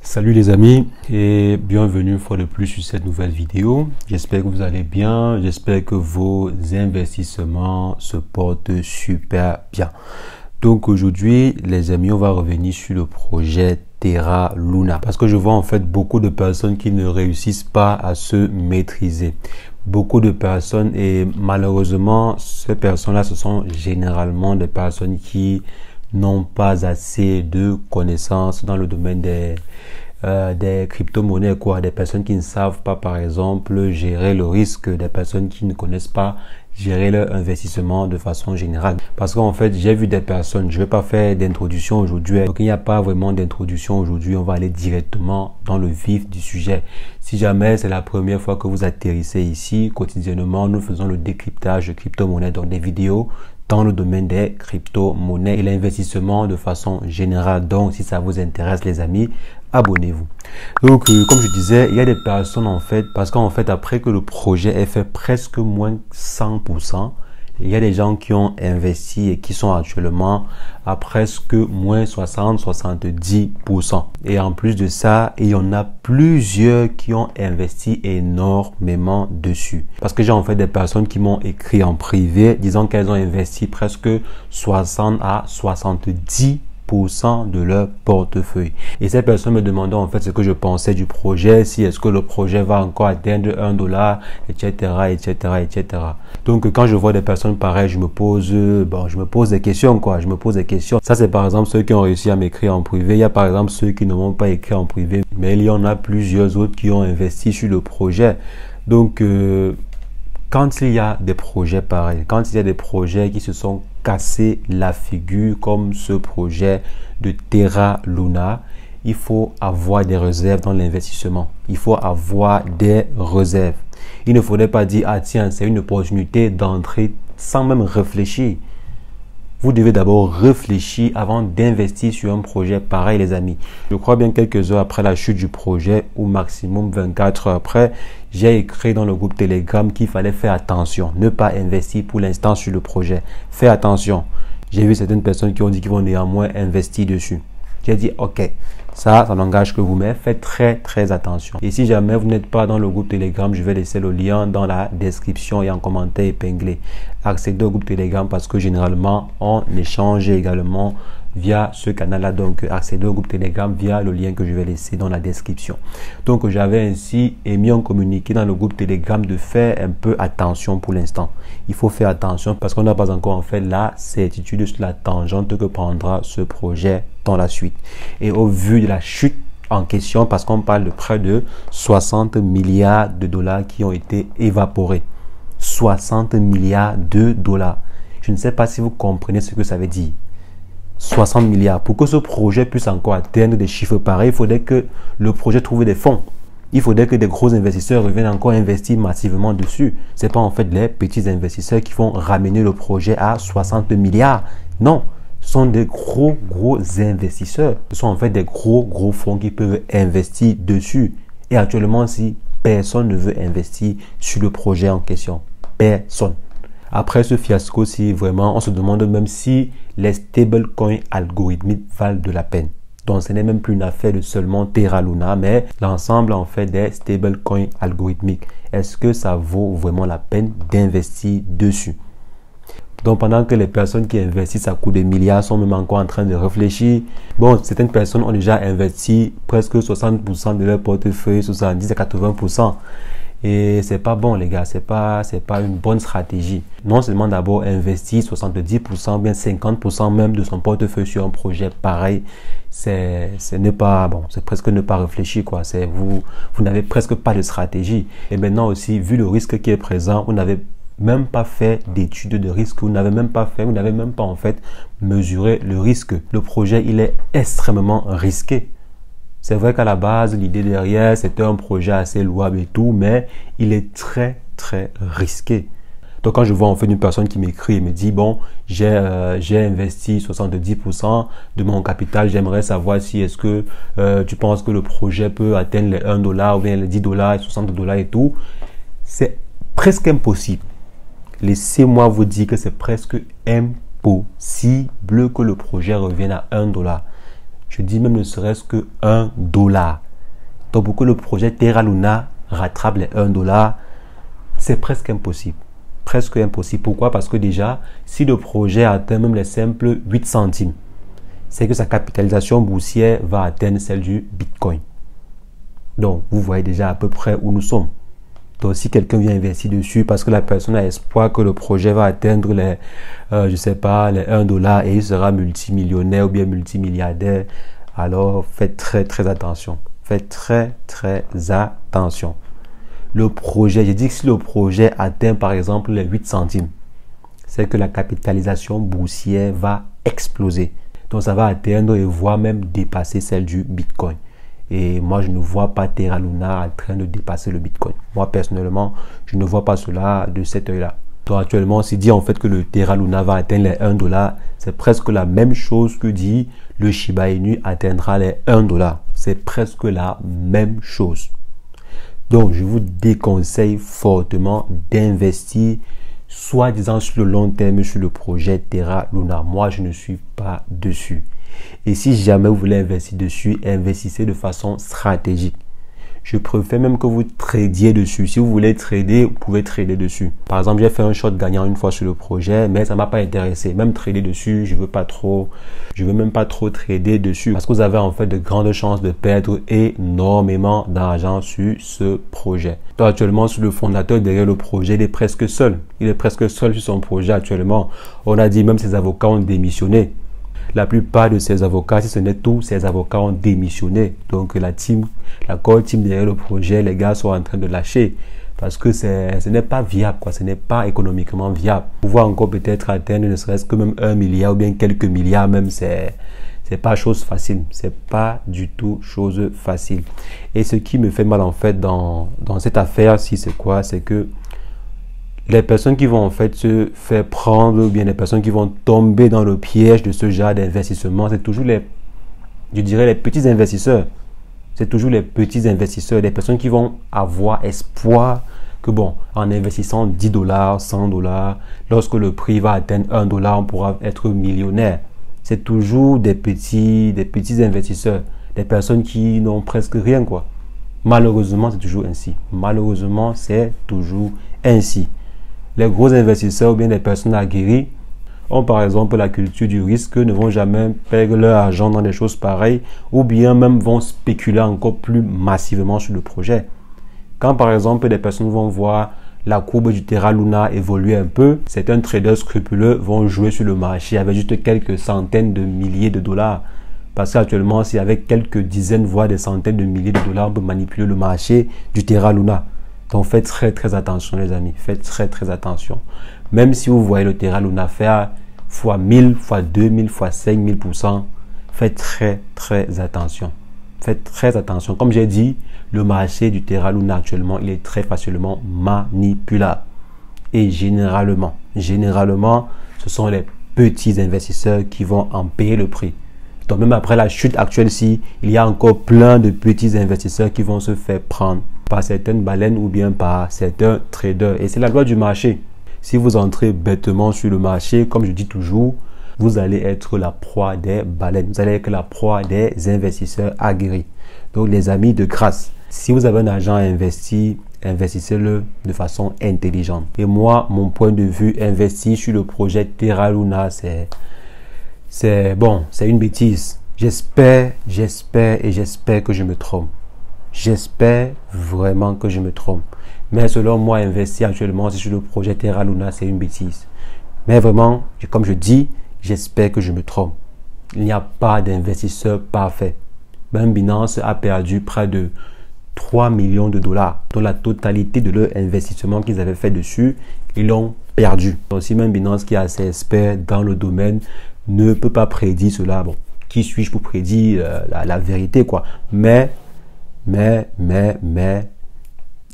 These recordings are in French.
Salut les amis et bienvenue une fois de plus sur cette nouvelle vidéo. J'espère que vous allez bien, j'espère que vos investissements se portent super bien. Donc aujourd'hui les amis, on va revenir sur le projet Terra Luna parce que je vois en fait beaucoup de personnes qui ne réussissent pas à se maîtriser. Beaucoup de personnes et malheureusement ces personnes-là ce sont généralement des personnes qui n'ont pas assez de connaissances dans le domaine des crypto-monnaies, des personnes qui ne savent pas par exemple gérer le risque, des personnes qui ne connaissent pas gérer leur investissement de façon générale. Parce qu'en fait, j'ai vu des personnes, je vais pas faire d'introduction aujourd'hui, donc il n'y a pas vraiment d'introduction aujourd'hui, on va aller directement dans le vif du sujet. Si jamais c'est la première fois que vous atterrissez ici, quotidiennement, nous faisons le décryptage de crypto-monnaies, donc des vidéos dans le domaine des crypto-monnaies et l'investissement de façon générale. Donc, si ça vous intéresse les amis, abonnez-vous. Donc, comme je disais, il y a des personnes en fait, parce qu'en fait, après que le projet ait fait presque moins 100%, il y a des gens qui ont investi et qui sont actuellement à presque moins 60-70%. Et en plus de ça, il y en a plusieurs qui ont investi énormément dessus. Parce que j'ai en fait des personnes qui m'ont écrit en privé disant qu'elles ont investi presque 60 à 70% de leur portefeuille. Et ces personnes me demandaient en fait ce que je pensais du projet, si est-ce que le projet va encore atteindre $1, etc. Donc quand je vois des personnes pareilles, je me pose des questions Je me pose des questions. Ça c'est par exemple ceux qui ont réussi à m'écrire en privé. Il y a par exemple ceux qui ne m'ont pas écrit en privé, mais il y en a plusieurs autres qui ont investi sur le projet. Donc quand il y a des projets pareils, quand il y a des projets qui se sont cassés la figure comme ce projet de Terra Luna, il faut avoir des réserves dans l'investissement. Il faut avoir des réserves. Il ne faudrait pas dire, ah tiens, c'est une opportunité d'entrer sans même réfléchir. Vous devez d'abord réfléchir avant d'investir sur un projet pareil les amis. Je crois bien quelques heures après la chute du projet ou maximum 24 heures après, j'ai écrit dans le groupe Telegram qu'il fallait faire attention. Ne pas investir pour l'instant sur le projet. Fais attention. J'ai vu certaines personnes qui ont dit qu'ils vont néanmoins investir dessus. J'ai dit ok, ça n'engage que vous, mais faites très attention. Et si jamais vous n'êtes pas dans le groupe Telegram, je vais laisser le lien dans la description et en commentaire épinglé. Accédez au groupe Telegram parce que généralement on échange également via ce canal-là. Donc accédez au groupe Telegram via le lien que je vais laisser dans la description. Donc j'avais ainsi émis un communiqué dans le groupe Telegram de faire un peu attention pour l'instant. Il faut faire attention parce qu'on n'a pas encore en fait la certitude sur la tangente que prendra ce projet dans la suite. Et au vu de la chute en question, parce qu'on parle de près de 60 milliards de dollars qui ont été évaporés. 60 milliards de dollars. Je ne sais pas si vous comprenez ce que ça veut dire. 60 milliards. Pour que ce projet puisse encore atteindre des chiffres pareils, il faudrait que le projet trouve des fonds. Il faudrait que des gros investisseurs reviennent encore investir massivement dessus. Ce n'est pas en fait les petits investisseurs qui vont ramener le projet à 60 milliards. Non, ce sont des gros investisseurs. Ce sont en fait des gros fonds qui peuvent investir dessus. Et actuellement, si personne ne veut investir sur le projet en question, personne. Après ce fiasco-ci, vraiment, on se demande même si les stablecoins algorithmiques valent de la peine. Donc, ce n'est même plus une affaire de seulement Terra Luna, mais l'ensemble en fait des stablecoins algorithmiques. Est-ce que ça vaut vraiment la peine d'investir dessus? Donc, pendant que les personnes qui investissent à coups de milliards sont même encore en train de réfléchir, bon, certaines personnes ont déjà investi presque 60% de leur portefeuille, 70 à 80%. Et c'est pas bon les gars, c'est pas une bonne stratégie. Non seulement d'abord investir 70%, bien 50% même de son portefeuille sur un projet pareil, c'est presque ne pas réfléchir quoi. C'est vous n'avez presque pas de stratégie. Et maintenant aussi, vu le risque qui est présent, vous n'avez même pas fait d'études de risque, vous n'avez même pas en fait mesuré le risque. Le projet, il est extrêmement risqué. C'est vrai qu'à la base, l'idée derrière, c'était un projet assez louable et tout, mais il est très risqué. Donc, quand je vois en fait une personne qui m'écrit et me dit, bon, j'ai investi 70% de mon capital, j'aimerais savoir si est-ce que tu penses que le projet peut atteindre les $1 ou bien les $10, les $60 et tout, c'est presque impossible. Laissez-moi vous dire que c'est presque impossible que le projet revienne à $1. Je dis même ne serait-ce que $1. Donc pour que le projet Terra Luna rattrape les $1, c'est presque impossible. Presque impossible. Pourquoi? Parce que déjà, si le projet atteint même les simples 8 centimes, c'est que sa capitalisation boursière va atteindre celle du Bitcoin. Donc, vous voyez déjà à peu près où nous sommes. Donc, si quelqu'un vient investir dessus parce que la personne a espoir que le projet va atteindre les, je sais pas, les $1 et il sera multimillionnaire ou bien multimilliardaire, alors faites très attention. Faites très attention. Le projet, j'ai dit que si le projet atteint par exemple les 8 centimes, c'est que la capitalisation boursière va exploser. Donc ça va atteindre et voire même dépasser celle du Bitcoin. Et moi, je ne vois pas Terra Luna en train de dépasser le Bitcoin. Moi, personnellement, je ne vois pas cela de cet œil-là. Donc actuellement, on s'est dit en fait que le Terra Luna va atteindre les $1. C'est presque la même chose que dit le Shiba Inu atteindra les $1. C'est presque la même chose. Donc, je vous déconseille fortement d'investir soi-disant sur le long terme sur le projet Terra Luna. Moi, je ne suis pas dessus. Et si jamais vous voulez investir dessus, investissez de façon stratégique. Je préfère même que vous tradiez dessus. Si vous voulez trader, vous pouvez trader dessus. Par exemple, j'ai fait un short gagnant une fois sur le projet, mais ça m'a pas intéressé. Même trader dessus, je veux même pas trop trader dessus parce que vous avez en fait de grandes chances de perdre énormément d'argent sur ce projet. Donc actuellement, sur le fondateur derrière le projet, il est presque seul. Il est presque seul sur son projet actuellement. On a dit même ses avocats ont démissionné. La plupart de ces avocats, si ce n'est tous, ces avocats ont démissionné. Donc la core team derrière le projet, les gars sont en train de lâcher parce que ce n'est pas viable, quoi. Ce n'est pas économiquement viable. Pouvoir encore peut-être atteindre ne serait-ce que même 1 milliard ou bien quelques milliards même, c'est pas chose facile. C'est pas du tout chose facile. Et ce qui me fait mal en fait dans cette affaire-ci, c'est quoi? C'est que les personnes qui vont en fait se faire prendre ou bien les personnes qui vont tomber dans le piège de ce genre d'investissement, c'est toujours les petits investisseurs. C'est toujours les petits investisseurs, les personnes qui vont avoir espoir que bon, en investissant $10, $100, lorsque le prix va atteindre $1, on pourra être millionnaire. C'est toujours des petits investisseurs, des personnes qui n'ont presque rien, quoi. Malheureusement, c'est toujours ainsi. Malheureusement, c'est toujours ainsi. Les gros investisseurs ou bien les personnes aguerries ont par exemple la culture du risque, ne vont jamais perdre leur argent dans des choses pareilles ou bien même vont spéculer encore plus massivement sur le projet. Quand par exemple des personnes vont voir la courbe du Terra Luna évoluer un peu, certains traders scrupuleux vont jouer sur le marché avec juste quelques centaines de milliers de dollars. Parce qu'actuellement, c'est avec quelques dizaines voire des centaines de milliers de dollars, on peut manipuler le marché du Terra Luna. Donc faites très attention les amis, faites très attention. Même si vous voyez le Terra Luna faire fois 1000, fois 2000, fois 5000%, faites très attention. Faites très attention. Comme j'ai dit, le marché du Terra Luna actuellement, il est très facilement manipulable. Et généralement, ce sont les petits investisseurs qui vont en payer le prix. Donc même après la chute actuelle-ci, il y a encore plein de petits investisseurs qui vont se faire prendre par certaines baleines ou bien par certains traders. Et c'est la loi du marché. Si vous entrez bêtement sur le marché, comme je dis toujours, vous allez être la proie des baleines. Vous allez être la proie des investisseurs aguerris. Donc les amis, de grâce, si vous avez un argent à investir, investissez-le de façon intelligente. Et moi, mon point de vue, investir sur le projet Terra Luna, c'est une bêtise. J'espère que je me trompe. J'espère vraiment que je me trompe. Mais selon moi, investir actuellement sur le projet Terra Luna, c'est une bêtise. Mais vraiment, comme je dis, j'espère que je me trompe. Il n'y a pas d'investisseur parfait. Même Binance a perdu près de 3 millions de dollars. Donc la totalité de leur investissement qu'ils avaient fait dessus, ils l'ont perdu. Donc si même Binance qui est assez expert dans le domaine ne peut pas prédire cela, bon, qui suis-je pour prédire la vérité, quoi. Mais,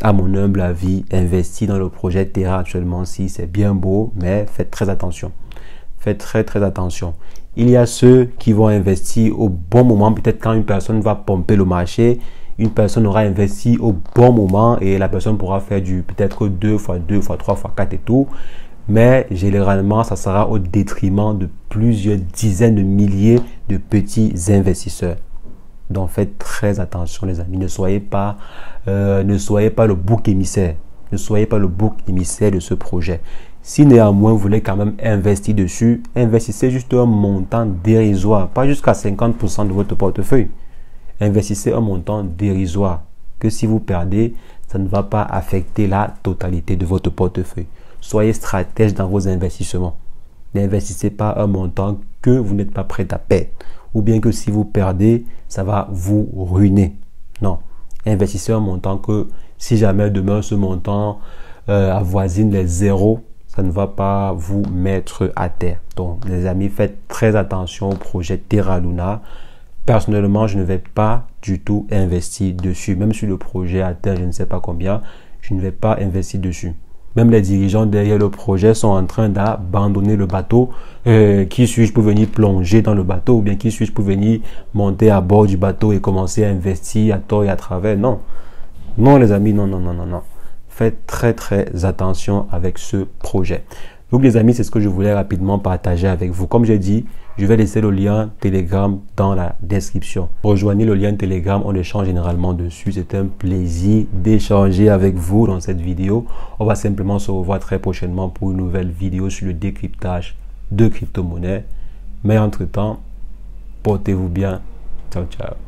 à mon humble avis, investir dans le projet Terra actuellement, si c'est bien beau, mais faites très attention. Faites très attention. Il y a ceux qui vont investir au bon moment, peut-être quand une personne va pomper le marché, une personne aura investi au bon moment et la personne pourra faire du peut-être 2 fois 2 fois 3 fois 4 et tout. mais généralement, ça sera au détriment de plusieurs dizaines de milliers de petits investisseurs. Donc, faites très attention, les amis. Ne soyez pas le bouc émissaire. Ne soyez pas le bouc émissaire de ce projet. Si néanmoins vous voulez quand même investir dessus, investissez juste un montant dérisoire, pas jusqu'à 50% de votre portefeuille. Investissez un montant dérisoire que si vous perdez, ça ne va pas affecter la totalité de votre portefeuille. Soyez stratège dans vos investissements. N'investissez pas un montant que vous n'êtes pas prêt à perdre. Ou bien que si vous perdez, ça va vous ruiner. Non. Investissez un montant que si jamais demain ce montant avoisine les zéros, ça ne va pas vous mettre à terre. Donc, les amis, faites très attention au projet Terra Luna. Personnellement, je ne vais pas du tout investir dessus. Même si le projet atteint je ne sais pas combien, je ne vais pas investir dessus. Même les dirigeants derrière le projet sont en train d'abandonner le bateau. Qui suis-je pour venir plonger dans le bateau? Ou bien qui suis-je pour venir monter à bord du bateau et commencer à investir à tort et à travers? Non. Non, les amis, non, non, non, non, non. Faites très, très attention avec ce projet. Donc, les amis, c'est ce que je voulais rapidement partager avec vous. Comme j'ai dit, je vais laisser le lien Telegram dans la description. Rejoignez le lien Telegram, on échange généralement dessus. C'est un plaisir d'échanger avec vous dans cette vidéo. On va simplement se revoir très prochainement pour une nouvelle vidéo sur le décryptage de crypto-monnaies. Mais entre-temps, portez-vous bien. Ciao, ciao.